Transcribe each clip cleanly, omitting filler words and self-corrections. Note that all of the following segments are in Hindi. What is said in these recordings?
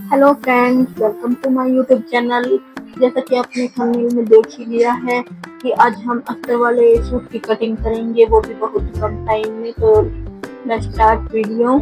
Hello friends, welcome to my YouTube channel. जैसा कि आपने थंबनेल में देख ही लिया है कि आज हम अस्तर वाले सूट की कटिंग करेंगे, वो भी बहुत कम टाइम में। तो लेट्स स्टार्ट वीडियो।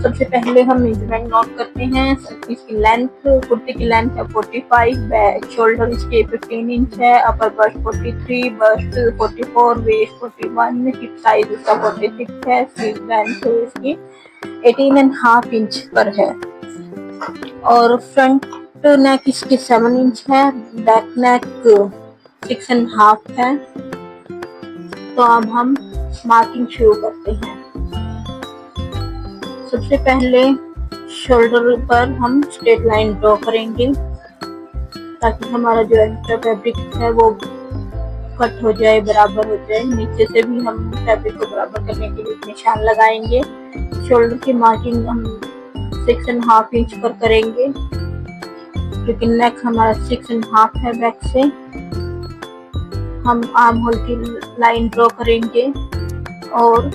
सबसे पहले हम मेजरमेंट नोट करते हैं। इसकी लेंथ, कुर्ती की लेंथ है 45, बैक शोल्डर इसके 15 इंच है, upper bust 43, bust 44, waist 41, hip size इसका 46 है, स्लीव लेंथ इसकी 18.5 इंच पर है और फ्रंट नेक इसकी 7 इंच है, बैक नेक 6.5 है। तो अब हम मार्किंग शुरू करते हैं। सबसे पहले शोल्डर पर हम स्ट्रेट लाइन ड्रॉ करेंगे ताकि हमारा जो एक्स्ट्रा फैब्रिक है वो कट हो जाए, बराबर हो जाए। नीचे से भी हम फैब्रिक को बराबर करने के लिए निशान लगाएंगे। शोल्डर की मार्किंग हम 6.5 इंच पर करेंगे क्योंकि नेक हमारा 6.5 है। बैक से हम आर्म होल की लाइन ड्रॉ करेंगे और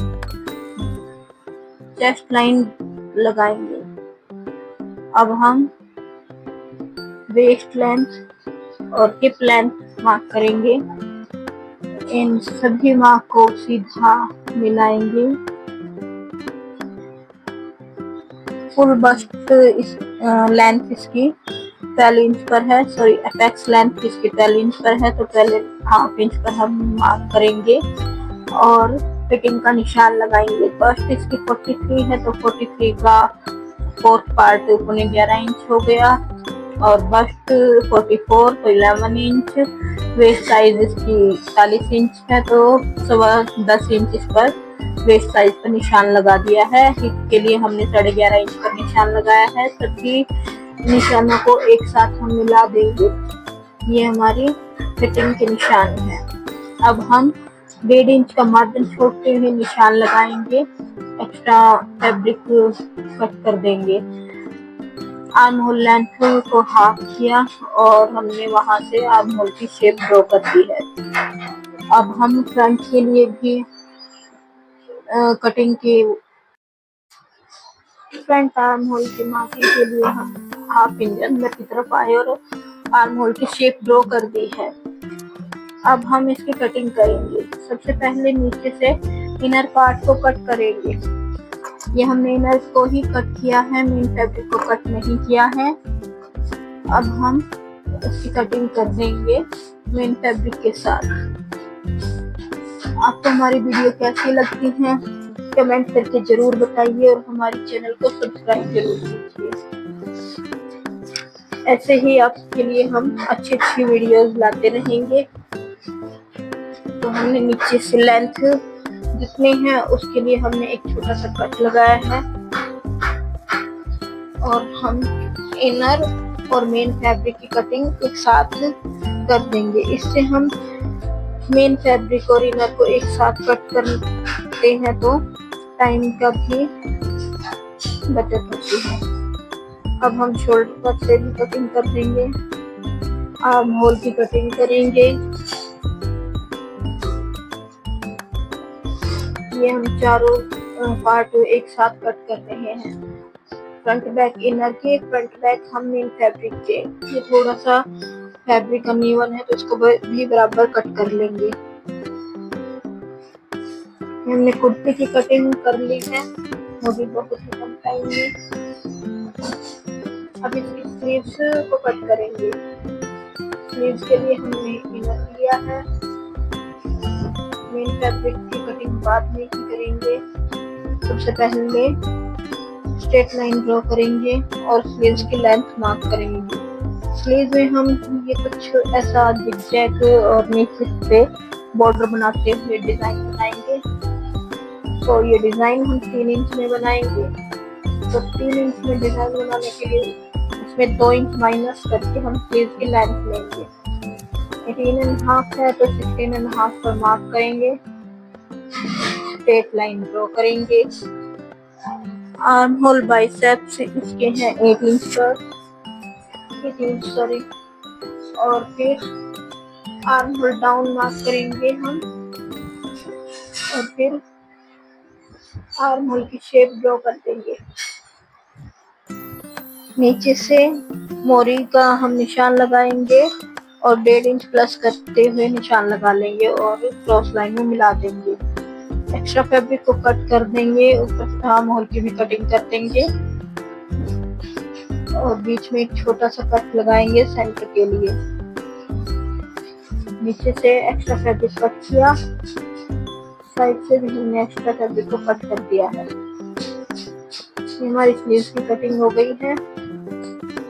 चेस्ट लाइन लगाएंगे। अब हम वेस्ट लेंथ और हिप लेंथ मार्क करेंगे। इन सभी मार्क को सीधा मिलाएंगे। फुल बस्ट लेंथ इसकी 12 इंच पर है, सॉरी अपेक्स लेंथ इसकी 12 इंच पर है, तो 12.5 इंच पर हम मार्क करेंगे और फिटिंग का निशान लगाएंगे। बस्ट इसकी 43 है तो 43 का 4th पार्ट 11 इंच हो गया और बस्ट 44 तो 11 इंच। वेस्ट साइज इसकी 41 इंच है तो 10 इंच इस पर वेस्ट साइज पर निशान लगा दिया है। हिप के लिए हमने 11.5 इंच पर निशान लगाया है। सभी निशानों को एक साथ हम मिला देंगे। ये हमारी फिटिंग के निशान है। अब हम 1.5 इंच का मार्जिन छोड़ते हुए निशान लगाएंगे, एक्स्ट्रा फैब्रिक कट कर देंगे। आर्म होल लेंथ को हाफ किया और हमने वहां से आर्म होल की शेप ड्रॉ कर दी है। अब हम फ्रंट के लिए भी कटिंग की फ्रंट आर्म होल की मार्किंग के लिए हम हाफ इंच अंदर की तरफ आए और आर्म होल की शेप ड्रॉ कर दी है। अब हम इसकी कटिंग करेंगे। सबसे पहले नीचे से इनर पार्ट को कट करेंगे। ये हमने इनर को ही कट किया है, मेन फैब्रिक को कट नहीं किया है। अब हम इसकी कटिंग कर देंगे मेन फैब्रिक के साथ। आपको हमारी वीडियो कैसी लगती है कमेंट करके जरूर बताइए और हमारे चैनल को सब्सक्राइब जरूर कीजिए। ऐसे ही आपके लिए हम अच्छी वीडियोस लाते रहेंगे। तो हमने नीचे से लेंथ जितने हैं उसके लिए हमने एक छोटा सा कट लगाया है और हम इनर और मेन फैब्रिक की कटिंग एक साथ कर देंगे। इससे हम मेन फैब्रिक और इनर को एक साथ कट करते हैं तो टाइम का भी बचत होती है। अब हम शोल्डर पर से भी कटिंग कर देंगे, आर्म होल की कटिंग करेंगे। ये हम चारों पार्ट एक साथ कट कर रहे हैं। फ्रंट बैक इनर के, फ्रंट बैक हम मेन फैब्रिक के। ये थोड़ा सा फैब्रिक अनइवन है तो इसको भी बराबर कट कर लेंगे। हमने कुर्ती की कटिंग कर ली है, वो भी बहुत ही कम टाइम में। अब इसकी स्लीव्स को कट करेंगे। स्लीव्स के लिए हमने इनर लिया है, मेन फैब्रिक की कटिंग बाद में ही करेंगे। सबसे पहले स्ट्रेट लाइन ड्रॉ करेंगे और स्लीव्स की लेंथ मार्क करेंगे। स्लीव में हम ये कुछ ऐसा जिगजैग और नीचे से बॉर्डर बनाते हुए डिजाइन बनाएंगे। तो ये डिजाइन हम 3 इंच में बनाएंगे। तो 3 इंच में डिजाइन बनाने के लिए इसमें 2 इंच माइनस करके हम स्लीव की लेंथ लेंगे। 18.5 है तो 16.5 पर मार्क करेंगे। स्ट्रेट लाइन ड्रॉ करेंगे। आर्म होल बाइसेप्स इसके हैं 8 इंच पर, 8 इंच सॉरी। और फिर आर्म होल डाउन मार्क करेंगे हम और फिर आर्म होल की शेप ड्रॉ कर देंगे। नीचे से मोरी का हम निशान लगाएंगे और 1.5 इंच प्लस करते हुए निशान लगा लेंगे और क्रॉस लाइन में मिला देंगे। एक्स्ट्रा फैब्रिक को कट कर देंगे, ऊपर आर्म होल की भी कटिंग कर देंगे और बीच में एक छोटा सा कट लगाएंगे सेंटर के लिए। नीचे से एक्स्ट्रा फैब्रिक कट किया, साइड से भी हमने एक्स्ट्रा फैब्रिक को कट कर दिया है। ये हमारी स्लीव्स की कटिंग हो गई है।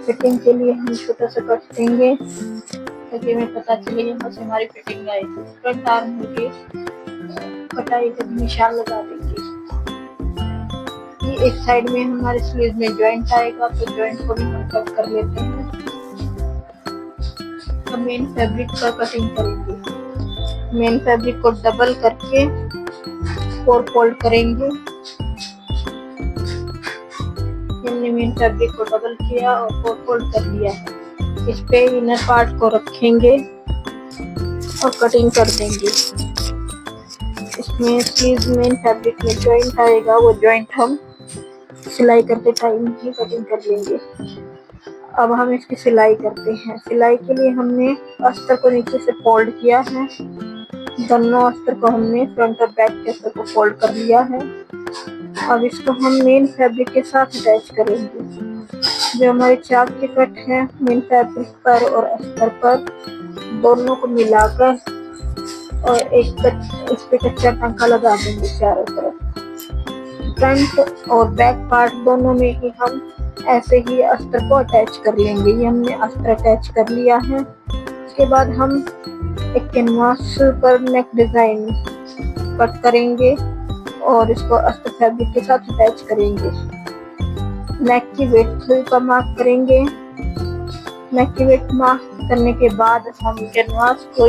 फिटिंग के लिए हम छोटा सा कट देंगे ताकि हमें पता चले यहाँ से हमारी फिटिंग आए। फ्रंट आर्म की कटाई का निशान लगा देंगे। ये एक साइड में हमारे स्लीव में जॉइंट आएगा तो जॉइंट को भी हम कट कर लेते हैं। अब मेन फैब्रिक का कटिंग करेंगे। मेन फैब्रिक को डबल करके 4 फोल्ड करेंगे। हमने मेन फैब्रिक को डबल किया और 4 फोल्ड कर दिया है। इस पे इनर पार्ट को रखेंगे और कटिंग कर देंगे। इसमें स्लीव मेन फैब्रिक में जॉइंट आएगा, वो जॉइंट हम सिलाई करते टाइम ही कटिंग कर लेंगे। अब हम इसकी सिलाई करते हैं। सिलाई के लिए हमने अस्तर को नीचे से फोल्ड किया है। दोनों अस्तर को हमने फ्रंट और बैक के अस्तर को फोल्ड कर लिया है। अब इसको हम मेन फैब्रिक के साथ अटैच करेंगे। जो हमारे चाक के कट है मेन फैब्रिक पर और अस्तर पर, दोनों को मिलाकर और इस पे कच्चा टांका लगा देंगे चारों तरफ। फ्रंट और बैक पार्ट दोनों में ही हम ऐसे ही अस्तर को अटैच कर लेंगे। ये हमने अस्तर अटैच कर लिया है। उसके बाद हम एक कैनवास पर नेक डिजाइन कट करेंगे और इसको अस्तर फैब्रिक के साथ अटैच करेंगे। नेक की विड्थ का मार्क करेंगे। नेक की विड्थ मार्क करने के बाद हम कैनवास को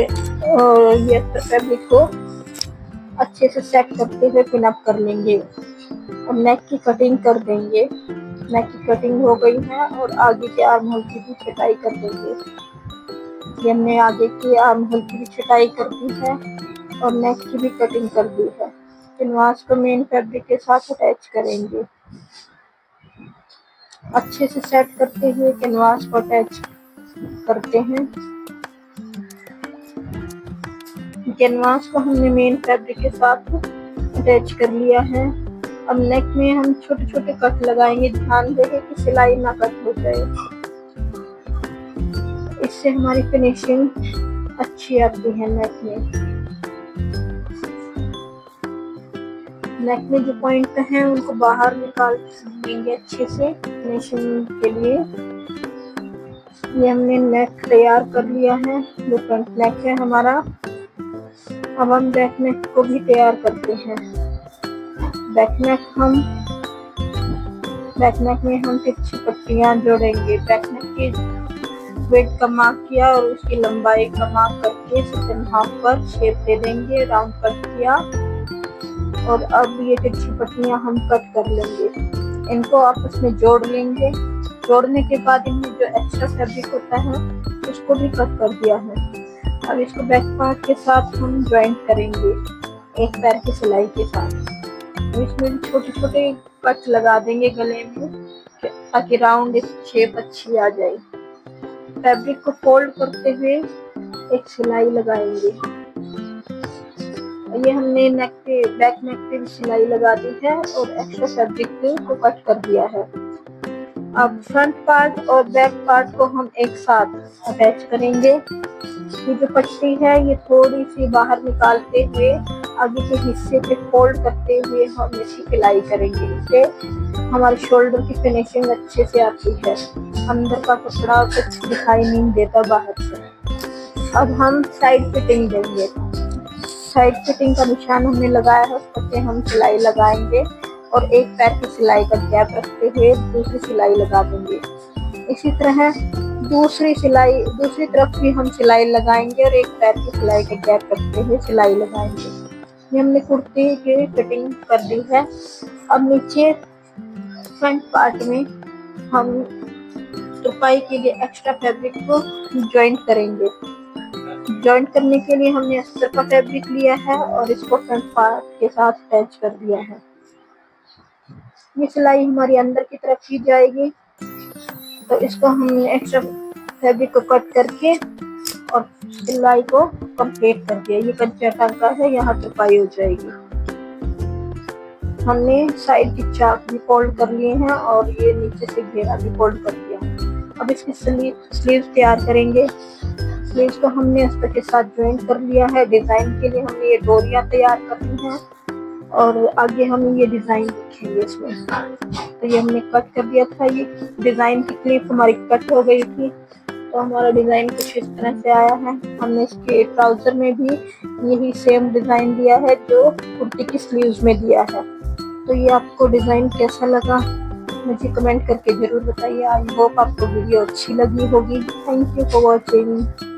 और ये अस्तर फैब्रिक को अच्छे से सेट करते हुए पिन अप कर लेंगे और नेक की कटिंग कर देंगे। नेक की कटिंग हो गई है और आगे के आर्म होल की भी छटाई कर देंगे। ये हमने आगे की आर्म होल की भी छटाई कर दी है और नेक की भी कटिंग कर दी है। कैनवास को मेन फैब्रिक के साथ अटैच करेंगे। अच्छे से सेट करते हुए कैनवास को अटैच करते हैं। कैनवास को हमने मेन फैब्रिक के साथ अटैच कर लिया है। अब नेक में हम छोटे छोटे कट लगाएंगे। ध्यान देंगे कि सिलाई ना कट हो जाए, इससे हमारी फिनिशिंग अच्छी आती है। नेक में जो पॉइंट हैं उनको बाहर निकाल देंगे अच्छे से फिनिशिंग के लिए। ये हमने नेक तैयार कर लिया है, जो फ्रंट नेक है हमारा। अब हम बैक नेक को भी तैयार करते हैं। बैक नेक में हम तिरछी पट्टियां जोड़ेंगे। बैक नेक की वेट का मार्क किया और उसकी लंबाई का मार्क करके 6.5 पर शेप दे देंगे। राउंड कट किया और अब ये तिरछी पट्टियां हम कट कर लेंगे। इनको आपस में जोड़ लेंगे। जोड़ने के बाद इनमें जो एक्स्ट्रा फैब्रिक होता है उसको भी कट कर दिया है। अब इसको बैक पार्ट के साथ हम ज्वाइंट करेंगे एक पैर की सिलाई के साथ। इसमें छोटे छोटे कट लगा देंगे गले में ताकि राउंड शेप अच्छी आ जाए। फैब्रिक को फोल्ड करते हुए एक सिलाई लगाएंगे। ये हमने बैक नेक पे भी सिलाई लगा दी है और एक्स्ट्रा फैब्रिक को कट कर दिया है। अब फ्रंट पार्ट और बैक पार्ट को हम एक साथ अटैच करेंगे। ये जो पट्टी है ये थोड़ी सी बाहर निकालते हुए आगे के हिस्से पे फोल्ड करते हुए हम इसकी सिलाई करेंगे। इससे हमारे शोल्डर की फिनिशिंग अच्छे से आती है। अंदर का कपड़ा कुछ दिखाई नहीं देता बाहर से। अब हम साइड फिटिंग देंगे। साइड फिटिंग का निशान हमने लगाया है, उस पर हम सिलाई लगाएंगे और एक पैर की सिलाई का गैप रखते हुए दूसरी सिलाई लगा देंगे। इसी तरह दूसरी तरफ भी हम सिलाई लगाएंगे और एक पैर की सिलाई का गैप रखते हुए सिलाई लगाएंगे। ये हमने कुर्ती की फिटिंग कर दी है। अब नीचे फ्रंट पार्ट में हम तुरपाई के लिए एक्स्ट्रा फैब्रिक को ज्वाइंट करेंगे। ज्वाइंट करने के लिए हमने अस्तर का फैब्रिक लिया है और इसको फ्रंट पार्ट के साथ अटैच कर दिया है। ये सिलाई हमारी अंदर की तरफ की जाएगी। तो इसको हमने एक्स्ट्रा फैब्रिक को कट करके और सिलाई को कंप्लीट कर दिया। ये कच्चा टांका है, यहाँ तुरपाई हो जाएगी। हमने साइड की चाक भी फोल्ड कर लिए हैं और ये नीचे से घेरा भी फोल्ड कर दिया। अब इसकी स्लीव्स तैयार करेंगे। स्लीव्स को हमने अस्तर के साथ ज्वाइन कर लिया है। डिजाइन के लिए हमने ये डोरियां तैयार करनी है और आगे हम ये डिजाइन लिखेंगे इसमें। तो ये हमने कट कर दिया था। ये डिजाइन की क्लिप हमारी कट हो गई थी, तो हमारा डिजाइन कुछ इस तरह से आया है। हमने इसके ट्राउजर में भी यही सेम डिजाइन दिया है जो कुर्ती की स्लीव्स में दिया है। तो ये आपको डिजाइन कैसा लगा मुझे कमेंट करके जरूर बताइए। आई होप आपको वीडियो अच्छी लगी होगी। Thank you for watching.